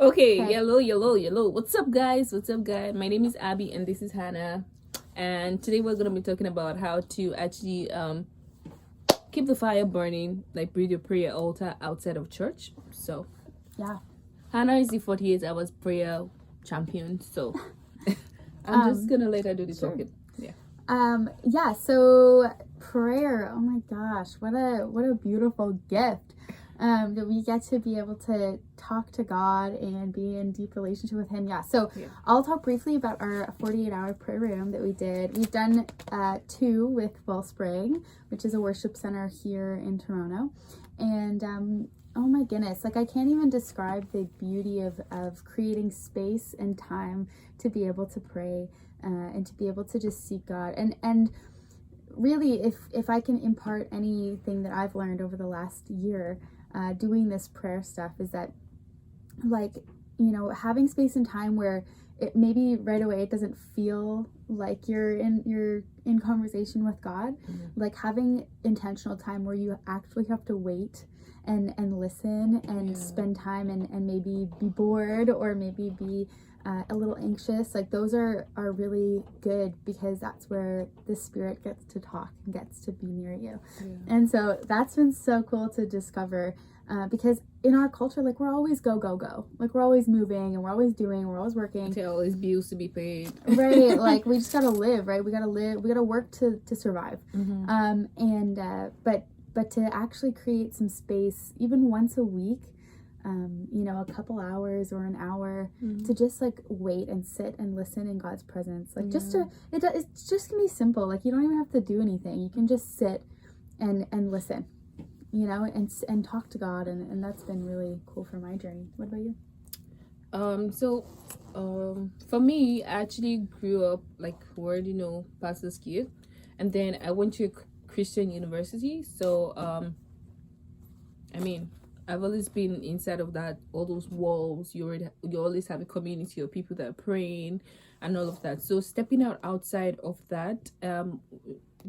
Okay, Okay. yellow. What's up, guys? My name is Abby, and this is Hannah. And today we're gonna be talking about how to actually keep the fire burning, like build your prayer altar outside of church. So, Yeah. Hannah is the 48 hours prayer champion. So, I'm just gonna let her do the talking. Yeah, so prayer, oh my gosh, what a beautiful gift. That we get to be able to talk to God and be in deep relationship with Him. I'll talk briefly about our 48-hour prayer room that we did. We've done 2 with Wellspring, which is a worship center here in Toronto. And oh my goodness, like I can't even describe the beauty of creating space and time to be able to pray and to be able to just seek God. And really, if I can impart anything that I've learned over the last year doing this prayer stuff, is that, like, you know, having space and time where it maybe right away it doesn't feel like you're in conversation with God, like having intentional time where you actually have to wait and listen and spend time and maybe be bored or maybe be a little anxious. Like those are really good, because that's where the Spirit gets to talk and gets to be near you. And so that's been so cool to discover, because in our culture, like, we're always go, like we're always moving and we're always doing, we're always working. There are always bills to be paid. Right. Like we just gotta live, right? We gotta work to survive. But to actually create some space, even once a week, you know, a couple hours or an hour, to just like wait and sit and listen in God's presence. Like it's just gonna be simple. Like you don't even have to do anything. You can just sit and listen, you know, and talk to God. And that's been really cool for my journey. What about you? For me, I actually grew up like word, you know, pastor's kid, and then I went to a Christian university. So I mean, I've always been inside of that, all those walls. You always have a community of people that are praying and all of that. So stepping outside of that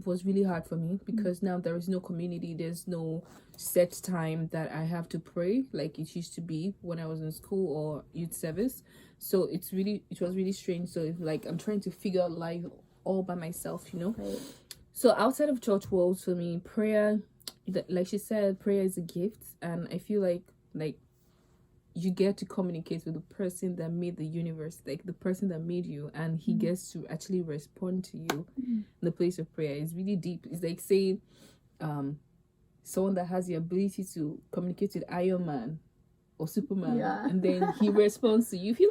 was really hard for me, because now there is no community. There's no set time that I have to pray like it used to be when I was in school or youth service. So it was really strange. So if, like, I'm trying to figure out life all by myself, you know. Right. So outside of church walls, for me, prayer, like she said, prayer is a gift. And I feel like you get to communicate with the person that made the universe, like the person that made you, and he gets to actually respond to you in the place of prayer. It's really deep. It's like saying someone that has the ability to communicate with Iron Man or Superman, and then he responds to you. You feel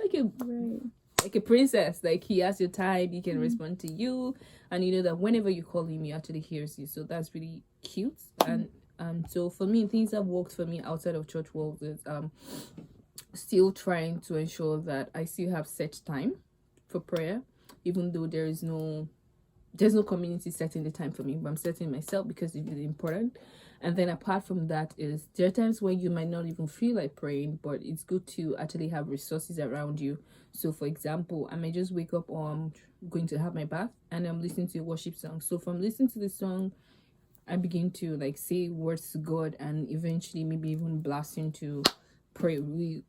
like a princess. Like he has your time, he can respond to you, and you know that whenever you call him, he actually hears you. So that's really cute. And so for me, things that worked for me outside of church walls is still trying to ensure that I still have set time for prayer, even though there's no community setting the time for me, but I'm setting myself because it's really important. And then apart from that, is there are times where you might not even feel like praying, but it's good to actually have resources around you. So for example, I may just wake up, or I'm going to have my bath, and I'm listening to a worship song. So from listening to the song, I begin to like say words to God, and eventually maybe even blast into pray, really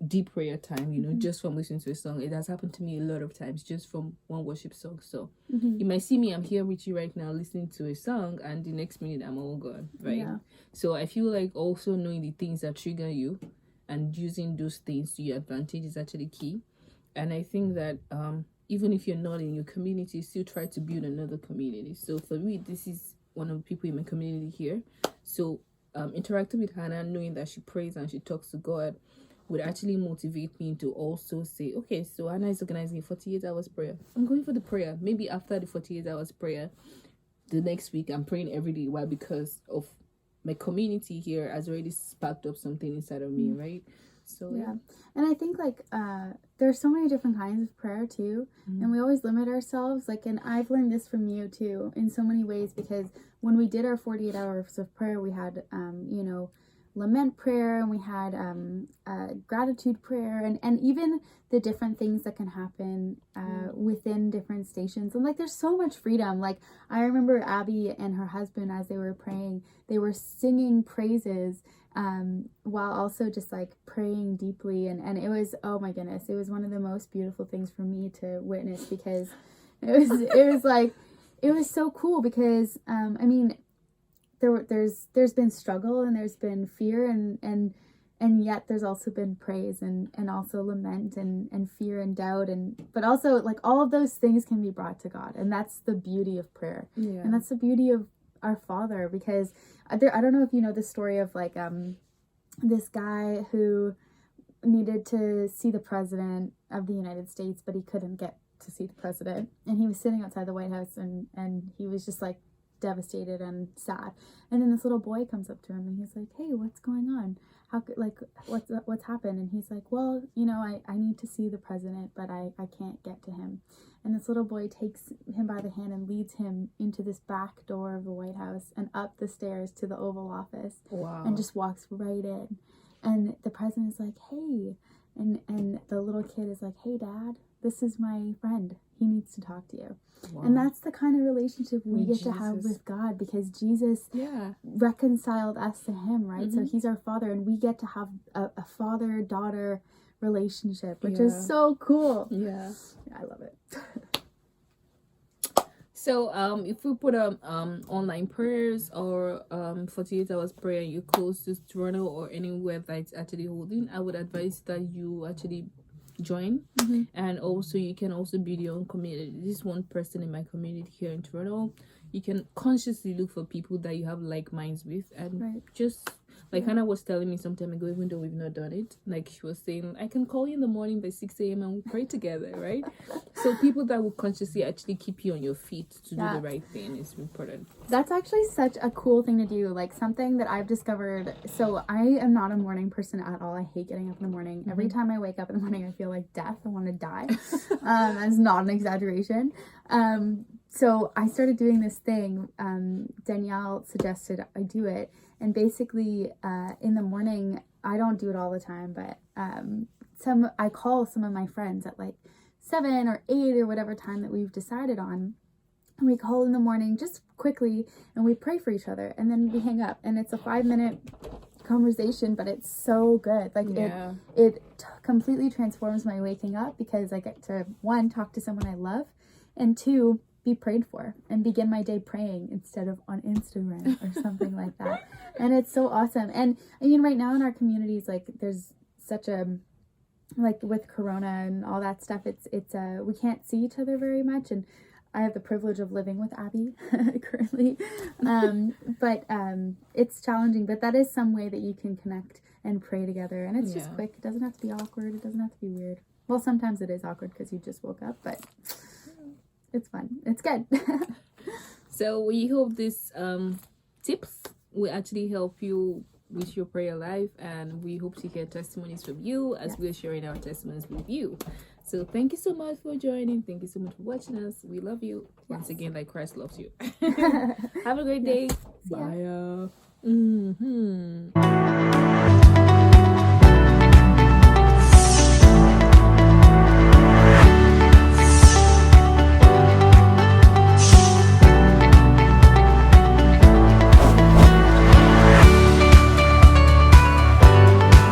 deep prayer time, you know, just from listening to a song. It has happened to me a lot of times just from one worship song. So you might see me, I'm here with you right now listening to a song, and the next minute I'm all gone, right? So I feel like also knowing the things that trigger you and using those things to your advantage is actually key. And I think that even if you're not in your community, still try to build another community. So for me, this is one of the people in my community here. So interacting with Hannah, knowing that she prays and she talks to God, would actually motivate me to also say, okay, so Hannah is organizing a 48 hours prayer. I'm going for the prayer. Maybe after the 48 hours prayer, the next week I'm praying every day. Why? Because of my community here has already sparked up something inside of me, right? So yeah. And I think like there's so many different kinds of prayer too, and we always limit ourselves, like, and I've learned this from you too in so many ways, because when we did our 48 hours of prayer, we had you know, lament prayer, and we had gratitude prayer, and even the different things that can happen within different stations. And like there's so much freedom. Like I remember Abby and her husband, as they were praying, they were singing praises while also just like praying deeply. And it was, oh my goodness, it was one of the most beautiful things for me to witness, because it was like, it was so cool, because I mean, there's been struggle, and there's been fear, and yet there's also been praise, and also lament, and fear and doubt, but also like all of those things can be brought to God, and that's the beauty of prayer. Yeah. And that's the beauty of our Father, because I don't know if you know the story of like this guy who needed to see the president of the United States, but he couldn't get to see the president, and he was sitting outside the White House, and he was just like devastated and sad. And then this little boy comes up to him, and he's like, "Hey, what's going on? How could, like, what's happened?" And he's like, "Well, you know, I need to see the president, but I can't get to him." And this little boy takes him by the hand and leads him into this back door of the White House and up the stairs to the Oval Office. Wow. And just walks right in. And the president is like, "Hey," and the little kid is like, "Hey, Dad, this is my friend. He needs to talk to you." Wow. And that's the kind of relationship we get to have with God, because Jesus reconciled us to him, right? So he's our Father, and we get to have a father-daughter relationship, which is so cool. Yeah. I love it. So if we put online prayers or 48 hours prayer, you're close to Toronto or anywhere that's actually holding, I would advise that you actually join. And also you can also build your own community. This is one person in my community here in Toronto. You can consciously look for people that you have like minds with, and just like Hannah was telling me some time ago, even though we've not done it, like she was saying, I can call you in the morning by 6 a.m. and we pray together, right? So people that will consciously actually keep you on your feet to do the right thing is important. That's actually such a cool thing to do, like something that I've discovered. So I am not a morning person at all. I hate getting up in the morning. Every time I wake up in the morning, I feel like death. I want to die. That's not an exaggeration. So I started doing this thing. Danielle suggested I do it. And basically, in the morning, I don't do it all the time, but I call some of my friends at like 7 or 8 or whatever time that we've decided on. And we call in the morning just quickly, and we pray for each other, and then we hang up. And it's a 5-minute conversation, but it's so good. Like it completely transforms my waking up, because I get to, 1, talk to someone I love, and 2, be prayed for and begin my day praying instead of on Instagram or something like that. And it's so awesome. And I mean, right now in our communities, like there's such a, like with Corona and all that stuff, it's we can't see each other very much. And I have the privilege of living with Abby currently. But it's challenging, but that is some way that you can connect and pray together. And it's just quick. It doesn't have to be awkward. It doesn't have to be weird. Well, sometimes it is awkward because you just woke up, but it's fun. It's good. So we hope these tips will actually help you with your prayer life, and we hope to hear testimonies from you as we're sharing our testimonies with you. So thank you so much for joining. Thank you so much for watching us. We love you. Once again, like Christ loves you. Have a great day. Bye.